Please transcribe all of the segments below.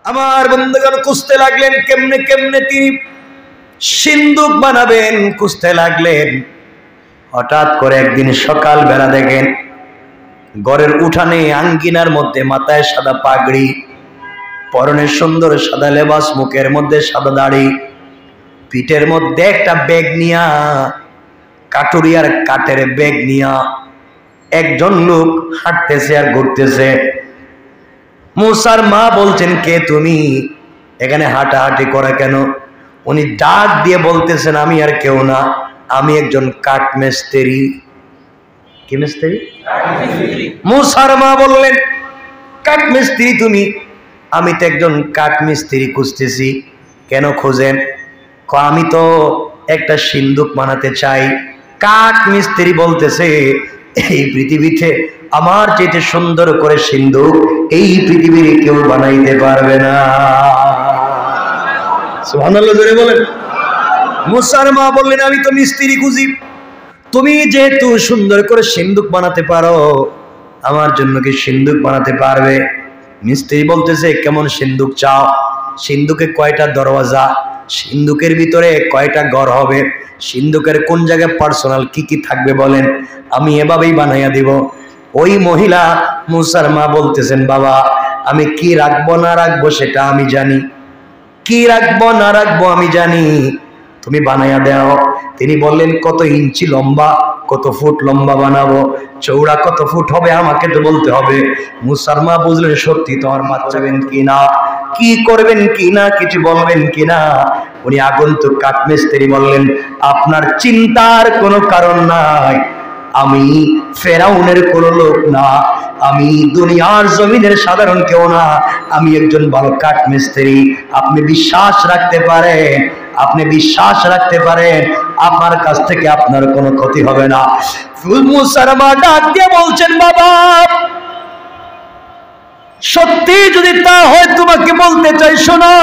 আমার বন্ধুগণ খুঁজতে লাগলেন কেমনে কেমনে তিনি সিন্দুক বানাবেন, খুঁজতে লাগলেন। হঠাৎ করে একদিন সকাল বেলা দেখেন ঘরের উঠানে আঙ্গিনার মধ্যে মাথায় সাদা পাগড়ি, পরনে সুন্দর সাদা লেবাস, মুখের মধ্যে সাদা দাড়ি, পিঠের মধ্যে একটা ব্যাগ নিয়া, কাটুরিয়ার কাঠের ব্যাগ নিয়া একজন লোক হাঁটতেছে আর ঘুরতেছে। মুসার মা বলছেন, কে তুমি, এখানে হাঁটাহাঁটি করা কেন? উনি ডাক দিয়ে বলতেছেন, আমি আর কেউ না, আমি একজন কাঠ মিস্ত্রি। কি মিস্ত্রি? মুসার মা বললেন, কাঠ মিস্ত্রি তুমি? আমি তো একজন কাঠ মিস্ত্রি খুঁজতেছি। কেন খোঁজেন? আমি তো একটা সিন্দুক বানাতে চাই। কাঠ মিস্ত্রি বলতেছে, এই পৃথিবীতে আমার চেয়ে সুন্দর করে সিন্দুক এই পৃথিবীর কেউ বানাইতে পারবে না। সুবহানাল্লাহ জোরে বলেন। মুসার মা বললেন, আমি তো মিস্ত্রি খুঁজি, তুমি যেহেতু সুন্দর করে সিন্দুক বানাতে পারো, আমার জন্য কি সিন্দুক বানাতে পারবে? মিস্ত্রি বলতেছে, কেমন সিন্দুক চাও? সিন্দুকে কয়টা দরওয়াজা? সিন্দুকের ভিতরে কয়টা ঘর হবে? সিন্দুকের কোন জায়গায় পার্সোনাল কি কি থাকবে বলেন, আমি এভাবেই বানাইয়া দিব। ওই মহিলা মুসার মা বলতেছেন, বাবা আমি কি রাখবো না রাখবো সেটা আমি জানি, কি রাখবো না রাখবো আমি জানি, তুমি বানাইয়া দাও। তিনি বললেন, কত ইঞ্চি লম্বা, কত ফুট লম্বা বানাবো, চৌড়া কত ফুট হবে আমাকে তো বলতে হবে। মুসার মা বুঝলেন সত্যি তোমার বাচ্চাবেন কিনা, কি করবেন কিনা, কিছু বলবেন কিনা। উনি আগন্তুক কাঠমিস্ত্রি বললেন, আপনার চিন্তার কোনো কারণ নাই, আমি ফেরাউনের কোন লোক না, আমি দুনিয়ার জমিনের সাধারণ কেউ না, আমি একজন ভালো কাঠমিস্ত্রি। আপনি বিশ্বাস রাখতে পারেন, আপনি বিশ্বাস রাখতে পারেন, আপনার কাছ থেকে আপনার কোনো ক্ষতি হবে না। মুসার মা ডাক দিয়ে বলছেন, বাবা সত্যি যদি তা হয় তোমাকে বলতে চাই, শোনো,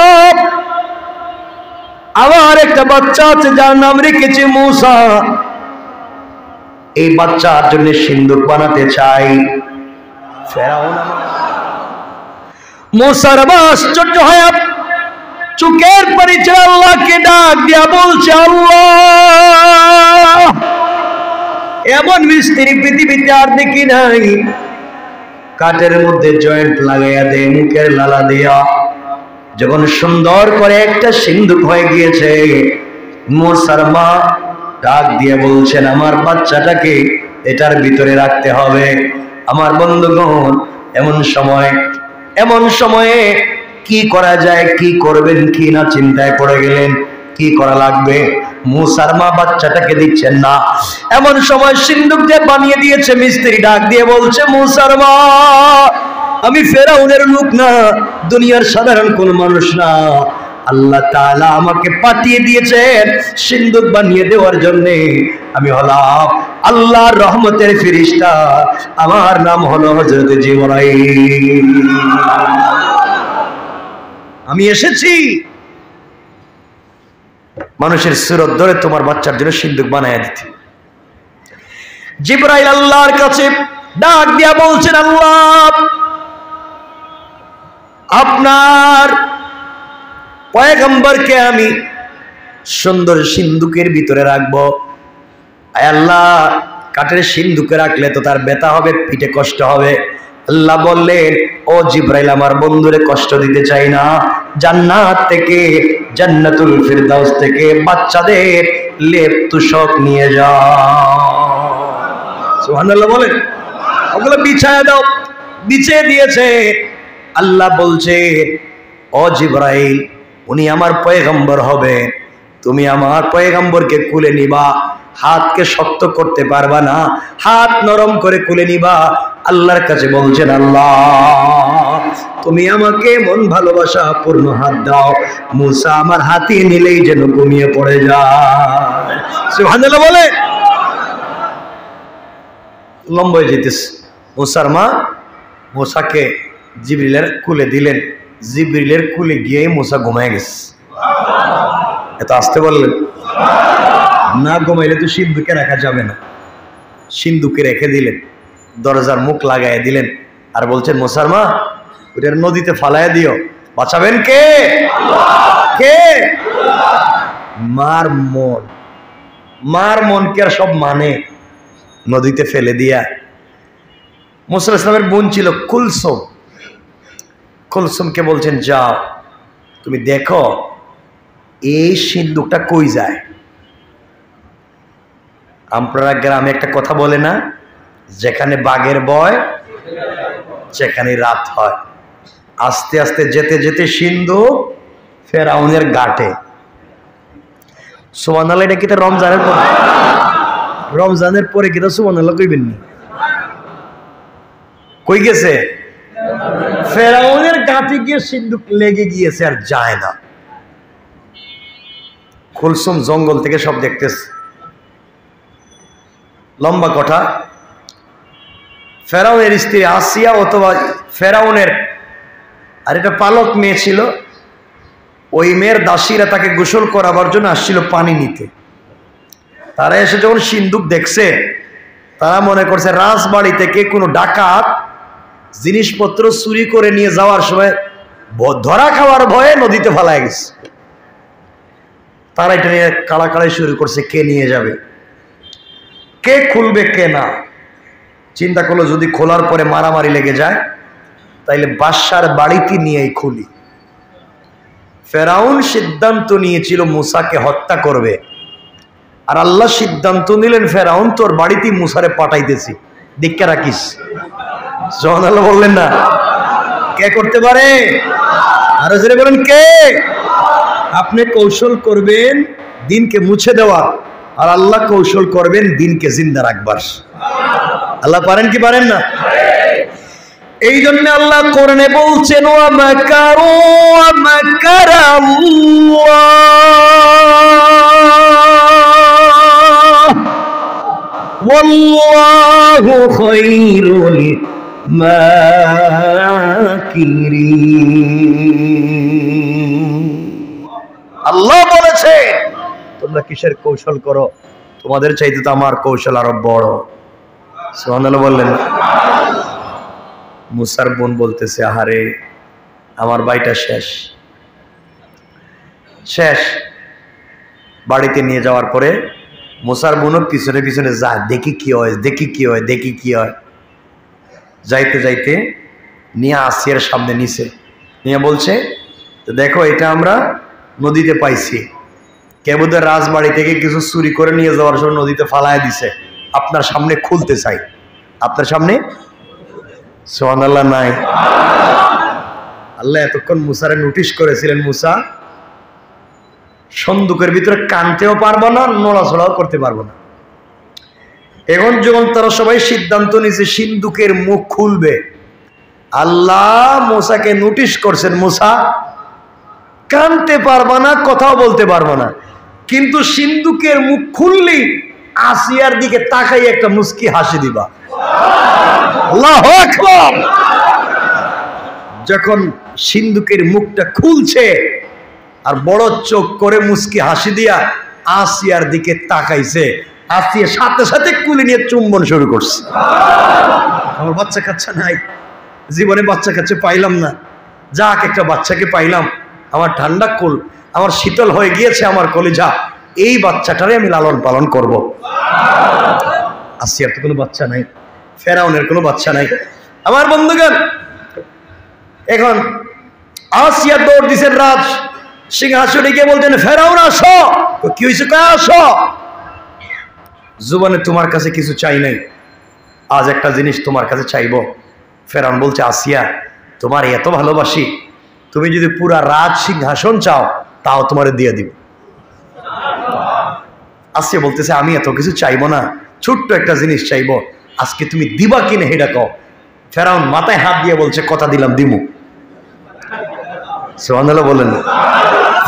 আমার একটা বাচ্চা আছে যার নাম রেখেছে মুসা, এই বাচ্চার জন্য সিন্দুক বানাতে চাই। ফেরাউন মুসার মা আশ্চর্য হয়ে চোখের পানি ছেড়ে আল্লাহকে ডাক দিয়া বলছে, আল্লাহ এমন মিস্ত্রি পৃথিবীতে আর দেখি নাই, কাঠের মধ্যে জয়েন্ট লাগাইয়া দে, মুখের লালা দিয়া যখন সুন্দর করে একটা সিন্দুক হয়ে গিয়েছে। মুসার মা ডাক দিয়ে বলছেন, আমার বাচ্চাটাকে এটার ভিতরে রাখতে হবে। আমার বন্ধুগণ, এমন সময়ে কি করা যায়, কি করবেন কি না চিন্তায় পড়ে গেলেন, কি করা লাগবে। মুসার মা বাচ্চাটাকে দিচ্ছেন না। এমন সময় সিন্দুক যে বানিয়ে দিয়েছে মিস্ত্রি ডাক দিয়ে বলছে, মুসার মা আমি ফেরাউনের লোক না, দুনিয়ার সাধারণ কোন মানুষ না, আল্লাহ তাআলা আমাকে পাঠিয়ে দিয়েছেন সিন্দুক বানিয়ে দেওয়ার জন্য। আমি হলাম আল্লাহর রহমতের ফেরেশতা, আমার নাম হলো হযরত জিবরাইল। আমি এসেছি মানুষের সুরত ধরে তোমার বাচ্চার জন্য সিন্দুক বানায় দিতে। জিবরাইল আল্লাহর কাছে ডাক দিয়া বলছেন, আল্লাহ আপনার পয়গম্বরকে আমি সুন্দর সিন্দুকের ভিতরে রাখবো। আল্লাহ কাঠের সিন্দুকে রাখলে তো তার ব্যথা হবে, পিঠে কষ্ট হবে। আল্লাহ বললেন, ও জিবরাইল আমার বন্ধুরে কষ্ট দিতে চাই না, জান্নাত থেকে, জান্নাতুল ফিরদাউস থেকে বাচ্চাদের লেপ তুষক নিয়ে যাও। সুবহানাল্লাহ বলেন। ওগুলো বিছায়া দাও। বিছিয়ে দিয়েছে। আল্লাহ বলছে, ও জিবরাইল উনি আমার পয়গম্বর হবে, তুমি আমার পয়গম্বরকে কুলে নিবা, হাতকে শক্ত করতে পারবা না, হাত নরম করে কুলে নিবা। আল্লাহর কাছে বলছেন, আল্লাহ তুমি আমাকে মন ভালোবাসা পূর্ণ হাত দাও, মুসা আমার হাতে নিলেই যেন ঘুমিয়ে পড়ে যায়। সুবহানাল্লাহ বলে। লম্বা হয়ে যেতেছে। মুসার মা মুসাকে জিবরিলের কুলে দিলেন, জিবরিলের কুলে গিয়ে মুসা ঘুমায় গেছে। এত আসতে বললেন না, ঘুমাইলে তো সিন্ধুকে রাখা যাবে না। সিন্ধুকে রেখে দিলেন, দরজার মুখ লাগাই দিলেন, আর বলছেন, মুসার মা ওটার নদীতে ফালাইয়া দিও, বাঁচাবেন কে? কে? মার মন, মার মনকে আর সব মানে নদীতে ফেলে দিয়া। মুসা ইসলামের বোন ছিল কুলসুম। কুলসুমকে বলছেন যাও তুমি দেখো এই সিন্ধুকটা কই যায়। আপনারা গ্রামে একটা কথা বলে না, যেখানে বাঘের ভয় সেখানে রাত হয়। আস্তে আস্তে যেতে যেতে সিন্ধুক ফেরাউনের ঘাটে। সুবহানাল্লাহ। এটা কি রমজানের পরে? রমজানের পরে কি সুবহানাল্লাহ কইবেন নি? কই গেছে? ফেরাউনের ঘাটে গিয়ে সিন্ধুক লেগে গিয়েছে, আর যায় না। কুলসুম জঙ্গল থেকে সব দেখতেছে। লম্বা কথা, ফেরাউনের স্ত্রী আসিয়া অথবা ফেরাউনের আর এটা পালক মেয়ে ছিল, ওই মেয়ের দাসীরা তাকে গোসল করাবার জন্য আসছিল পানি নিতে। তারা এসে যখন সিন্ধুক দেখছে, তারা মনে করছে রাজবাড়ি থেকে কোনো ডাকাত জিনিসপত্র চুরি করে নিয়ে যাওয়ার সময় ধরা খাওয়ার ভয়ে নদীতে ফেলায় গেছে। তারা এটা নিয়ে কাড়াকাড়ি শুরু করছে, কে নিয়ে যাবে, কে খুলবে, কে না। চিন্তা করলো যদি খোলার পরে মারামারি লেগে যায় তাইলে বাদশার বাড়িতে নিয়েই খুলি। ফেরাউন সিদ্ধান্ত নিয়েছিল মুসাকে হত্যা করবে, আর আল্লাহ সিদ্ধান্ত নিলেন ফেরাউন তোর বাড়িতে মুসারে পাঠাইতেছি, দীক্ষা রাখিস। সুবহানাল্লাহ বললেন না? কে করতে পারে? আরো জোরে বলেন কে? আপনি কৌশল করবেন দিনকে মুছে দেওয়ার, আর আল্লাহ কৌশল করবেন দিনকে জিন্দা রাখবার। আল্লাহ পারেন কি পারেন না? এই জন্য আল্লাহ কোরআনে বলছেন ওয়া মাকারু ওয়া মাকারাল্লাহ ওয়াল্লাহু খায়রুল মাকিরিন। আল্লাহ বলেছে তোমরা কিসের কৌশল করো, তোমাদের চাইতে তো আমার কৌশল আরো বড়। সুবহানাল্লাহ বললেন। মুসার বোন বলতেছে আহারে আমার ভাইটা শেষ শেষ। বাড়িতে নিয়ে যাওয়ার পরে মুসার বোনও পিছনে পিছনে যায়, দেখি কি হয়, দেখি কি হয়, দেখি কি হয়। যাইতে যাইতে নিয়ে আসিয়ার সামনে নিছে, নিয়ে বলছে দেখো এটা আমরা নদীতে পাইছি, কেবুদের রাজবাড়ি থেকে কিছু চুরি করে নিয়ে যাওয়ার সময় নদীতে ফালায় দিছে, আপনার সামনে খুলতে চাই, আপনার সামনে। সুবহানাল্লাহ নাই? আল্লাহ এতক্ষণ মুসারে নোটিশ করেছিলেন মুসা সন্দুকের ভিতরে কানতেও পারবো না, নড়াচড়াও করতে পারবো না। এখন যখন তারা সবাই সিদ্ধান্ত নিয়েছে সিন্ধুকের মুখ খুলবে, আল্লাহ মুসাকে নোটিশ করছেন মুসা কানতে পারবা না, কথাও বলতে পারবো না, কিন্তু সিন্ধুকের মুখ খুললি আসিয়ার দিকে তাকাই একটা মুস্কি হাসি দিবা। আল্লাহু আকবার। যখন সিন্ধুকের মুখটা খুলছে আর বড় চোখ করে মুস্কি হাসি দিয়া আসিয়ার দিকে তাকাইছে, আসিয়া সাথে সাথে কুলি নিয়ে চুম্বন শুরু করছে। আমার বাচ্চা কাচ্চা নাই, জীবনে বাচ্চা কাচ্চা পাইলাম না, যাক একটা বাচ্চাকে পাইলাম, আমার ঠান্ডা কোল, আমার শীতল হয়ে গিয়েছে আমার কলিজা, এই বাচ্চাটারে আমি লালন পালন করব। আসিয়ার তো কোনো বাচ্চা নাই, ফেরাউনের কোনো বাচ্চা নাই। আমার বন্ধুগণ, এখন আসিয়া দৌড় দিছেন রাজ সিংহাসনে গিয়ে বলতেন ফেরাউন আসো। কি হয়েছে? আসো। জুবানে তোমার কাছে কিছু চাই নাই, আজ একটা জিনিস তোমার কাছে চাইবো। ফেরাউন বলছে আসিয়া তোমার এত ভালোবাসি, তুমি যদি পুরা রাজ সিংহাসন চাও তাও তোমারে দিয়ে দিব। আসিয়া বলতেছে আমি এত কিছু চাইবো না, ছোট্ট একটা জিনিস চাইবো, আজকে তুমি দিবা কিনে হেডা কও। ফেরাউন মাথায় হাত দিয়ে বলছে কথা দিলাম দিমু। সুবহানাল্লাহ বলেন।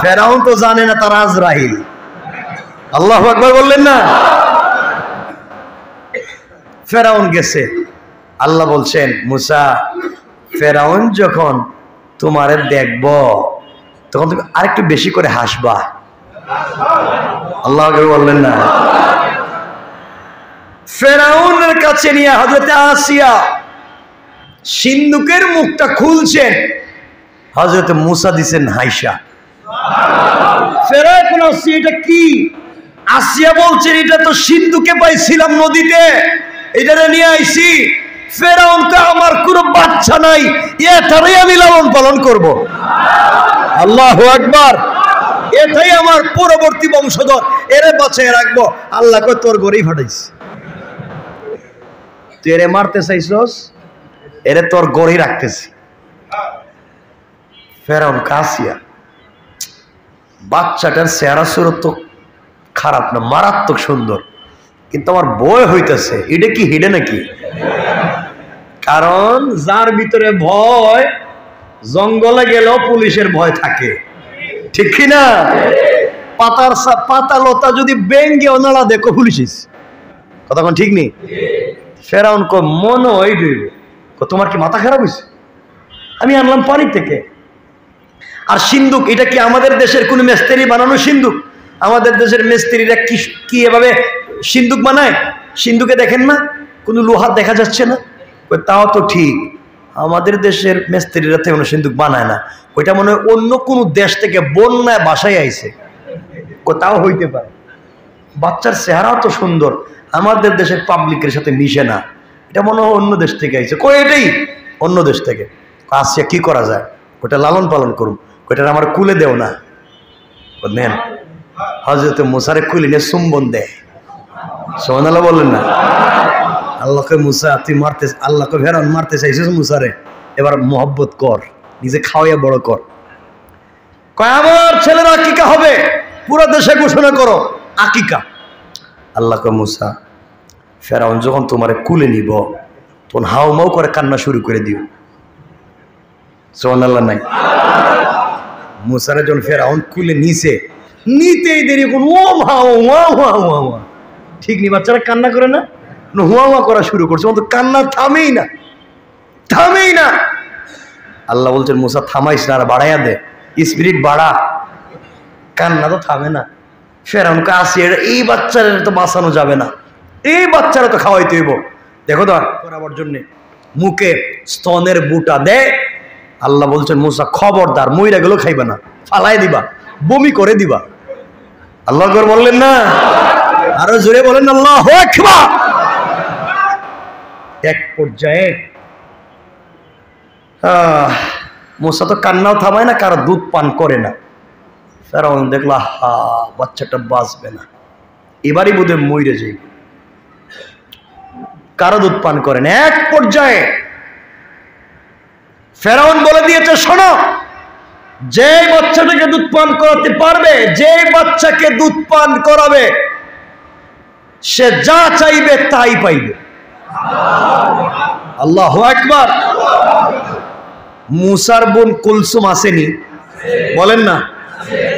ফেরাউন তো জানে না তার আজরাইল। আল্লাহু আকবার বললেন না? ফেরাউন গেছে, আল্লাহ বলছেন মুসা ফেরাউন যখন তোমারে দেখব তখন তুমি আরেকটু বেশি করে হাসবা। আল্লাহু আকবার বললেন না? ফেরাউনের কাছে নিয়ে হযরত আসিয়া সিন্ধুকের মুখটা খুলছেন, হযরত মূসা দিছেন হাইসা। ফেরাউন আসছে এটা কি? আসিয়া বলছেন এটা তো সিন্ধুকে পাইছিলাম নদীতে, এটারে নিয়ে আইছি। ফেরাউন তো আমার কোনো বাচ্চা নাই, এটারই আমি লালন পালন করব। আল্লাহু আকবার। এটাই আমার পরবর্তী বংশধর, এরে বাঁচিয়ে রাখবো। আল্লাহ কয় তোর ঘরেই ফাটাইছি, তুই এরে মারতে চাইছস, এরে তোর ঘরেই রাখতেছি। ফেরাউন কাসিয়া বাচ্চাটার চেহারা সুরত তো খারাপ না, মারাত্মক সুন্দর, কিন্তু আমার ভয় হইতেছে এটা কি হিডে নাকি? কারণ যার ভিতরে ভয়, জঙ্গলে গেলেও পুলিশের ভয় থাকে, ঠিক কিনা? পাতা লতা যদি বেঙ্গে ওনারা দেখো পুলিশ, কথা কোন ঠিক নেই। ফেরাউন কো মনে হয় তোমার কি মাথা খারাপ হয়েছে? আমি আনলাম পানি থেকে। আর সিন্ধুক এটা কি আমাদের দেশের কোন মিস্ত্রি বানানো সিন্ধুক? আমাদের দেশের মিস্ত্রিরা কি এভাবে সিন্ধুক বানায়? সিন্ধুকে দেখেন না কোনো লোহা দেখা যাচ্ছে না? তাও তো ঠিক, আমাদের দেশের মিস্ত্রিরা তেমন সিন্ধুক বানায় না, ওইটা মনে হয় অন্য কোনো দেশ থেকে বন্যায় বাসায় আইছে, তাও হইতে পারে। বাচ্চার চেহারাও তো সুন্দর, আমাদের দেশের পাবলিকের সাথে মিশে না, এটা মনে হয় অন্য দেশ থেকে আইছে। এটাই অন্য দেশ থেকে। আসিয়া কি করা যায়? ওটা লালন পালন করুন, ওইটা আমার কুলে দেও না। নেন হযরত মূসারে কুলে নিয়ে চুম্বন দেয়। সুবহানাল্লাহ বললেন না? আল্লাহকে মূসা তুই মারতে, আল্লাহকে ফেরাউন মারতে চাইছিস মুসারে, এবার মহব্বত কর, নিজে খাওয়াইয়া বড় কর। কয় আমার ছেলের আকিকা হবে, পুরো দেশে ঘোষণা করো আকিকা। আল্লাহকে মূসা ফেরাউন যখন তোমারে কুলে নিব তখন হাউমাউ করে কান্না শুরু করে দিও। সুবহানাল্লাহ নাই? মূসারে যখন ফেরাউন কুলে নিছে, নিতেই দেরি কোন ও মা ও মা মা, ঠিক নি? বাচ্চারা কান্না করে না, হুয়া হুয়া করা শুরু করছে, তো কান্না থামেই না, থামেই না। আল্লাহ বলছেন মূসা থামাইস না, আর বাড়াইয়া দে, স্পিরিট বাড়া, কান্না তো থামে না। ফেরাউনকে আসি এই বাচ্চারা তো বাঁচানো যাবে না, এই বাচ্চারা তো খাওয়াইতে হইব। দেখো তো করাবার জন্য মুখে স্তনের বুটা দে। আল্লাহ বলছেন মূসা খবরদার, মইরা গেলেও খাইবা না, ফালাই দিবা, বমি করে দিবা। আল্লাহ আকবার বললেন না? আরো জোরে বলেন আল্লাহু আকবার। এক পর্যায়ে মূসা তো কান্নাও থামায় না, কারো দুধ পান করে না। ফেরাউন দেখলা বাচ্চাটা বাঁচবে না, এবারই বোধহয় মইরে যাই, কারো দুধ পান করে না। এক পর্যায়ে ফেরাউন বলে দিয়েছে শোনো, যে বাচ্চাটাকে দুধ পান করাতে পারবে, যে বাচ্চাকে দুধ পান করাবে, সে যা চাইবে তাই পাইবে। আল্লাহু আকবার। মূসার বোন কুলসুম আসেনি? বলেন না,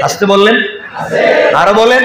আসতে বললেন, আরো বলেন।